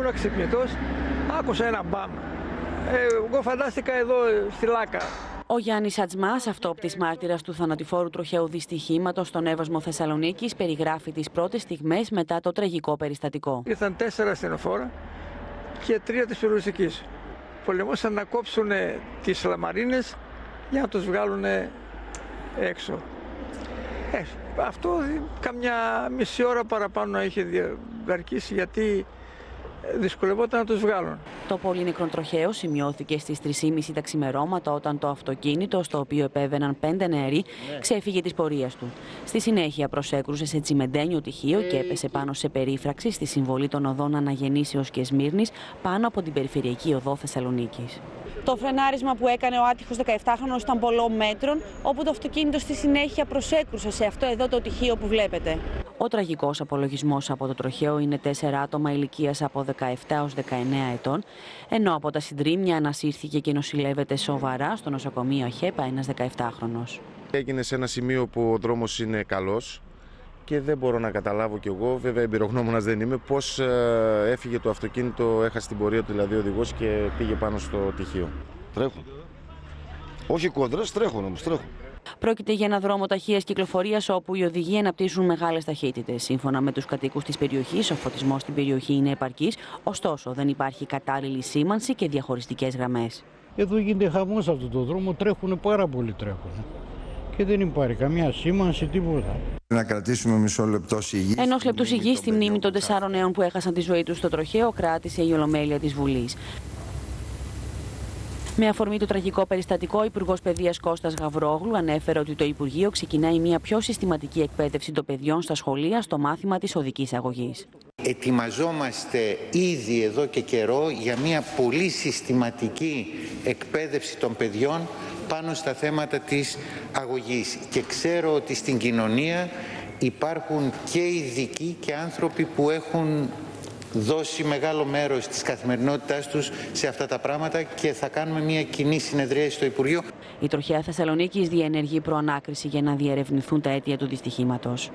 ήμουν ξυπνητός, άκουσα ένα μπαμ. Εγώ φαντάστηκα εδώ στη Λάκα. Ο Γιάννης Ατζμάς, αυτόπτης μάρτυρας του θανατηφόρου τροχαίου δυστυχήματος στον Εύασμο Θεσσαλονίκης, περιγράφει τις πρώτες στιγμές μετά το τραγικό περιστατικό. Ήρθαν 4 ασθενοφόρα και 3 της πυροσβεστικής. Πολεμούσαν να κόψουν τις λαμαρίνες για να τους βγάλουν έξω. Αυτό καμιά μισή ώρα παραπάνω είχε διαρκήσει, γιατί δυσκολευόταν να τους βγάλουν. Το πολύ νεκρό τροχαίο σημειώθηκε στις 3:30 τα ξημερώματα, όταν το αυτοκίνητο, στο οποίο επέβαιναν 5 νεαροί, ξέφυγε της πορείας του. Στη συνέχεια προσέκρουσε σε τσιμεντένιο τυχείο και έπεσε πάνω σε περίφραξη στη συμβολή των οδών Αναγεννήσεως και Σμύρνης, πάνω από την περιφερειακή οδό Θεσσαλονίκης. Το φρενάρισμα που έκανε ο άτυχος 17χρονος ήταν πολλών μέτρων, όπου το αυτοκίνητο στη συνέχεια προσέκρουσε σε αυτό εδώ το τυχείο που βλέπετε. Ο τραγικός απολογισμός από το τροχαίο είναι 4 άτομα ηλικίας από 17 έως 19 ετών, ενώ από τα συντρίμμια ανασύρθηκε και νοσηλεύεται σοβαρά στο νοσοκομείο ΑΧΕΠΑ ένας 17χρονος. Έγινε σε ένα σημείο που ο δρόμος είναι καλός και δεν μπορώ να καταλάβω κι εγώ, βέβαια εμπειρογνώμονας δεν είμαι, πώς έφυγε το αυτοκίνητο, έχασε την πορεία του δηλαδή ο οδηγός και πήγε πάνω στο τυχείο. Τρέχουν. Όχι κόντρας, τρέχουν όμως, τρέχουν. Πρόκειται για ένα δρόμο ταχείας κυκλοφορίας, όπου οι οδηγοί αναπτύσσουν μεγάλες ταχύτητες. Σύμφωνα με τους κατοίκους της περιοχής, ο φωτισμός στην περιοχή είναι επαρκής, ωστόσο δεν υπάρχει κατάλληλη σήμανση και διαχωριστικές γραμμές. Εδώ γίνεται χαμός αυτό το δρόμο, τρέχουν πάρα πολύ, τρέχουν. Και δεν υπάρχει καμία σήμανση, τίποτα. Να κρατήσουμε μισό λεπτό σιγή. Ενός λεπτού σιγή στη μνήμη των 4 νέων που έχασαν τη ζωή τους στο τροχαίο, κράτησε η Ολομέλεια της Βουλής. Με αφορμή το τραγικό περιστατικό, ο Υπουργός Παιδείας Κώστας Γαβρόγλου ανέφερε ότι το Υπουργείο ξεκινάει μια πιο συστηματική εκπαίδευση των παιδιών στα σχολεία στο μάθημα της οδικής αγωγής. Ετοιμαζόμαστε ήδη εδώ και καιρό για μια πολύ συστηματική εκπαίδευση των παιδιών πάνω στα θέματα της αγωγής. Και ξέρω ότι στην κοινωνία υπάρχουν και ειδικοί και άνθρωποι που έχουν δώσει μεγάλο μέρος της καθημερινότητάς τους σε αυτά τα πράγματα και θα κάνουμε μια κοινή συνεδρίαση στο Υπουργείο. Η τροχαία Θεσσαλονίκης διενεργεί προανάκριση για να διερευνηθούν τα αίτια του δυστυχήματος.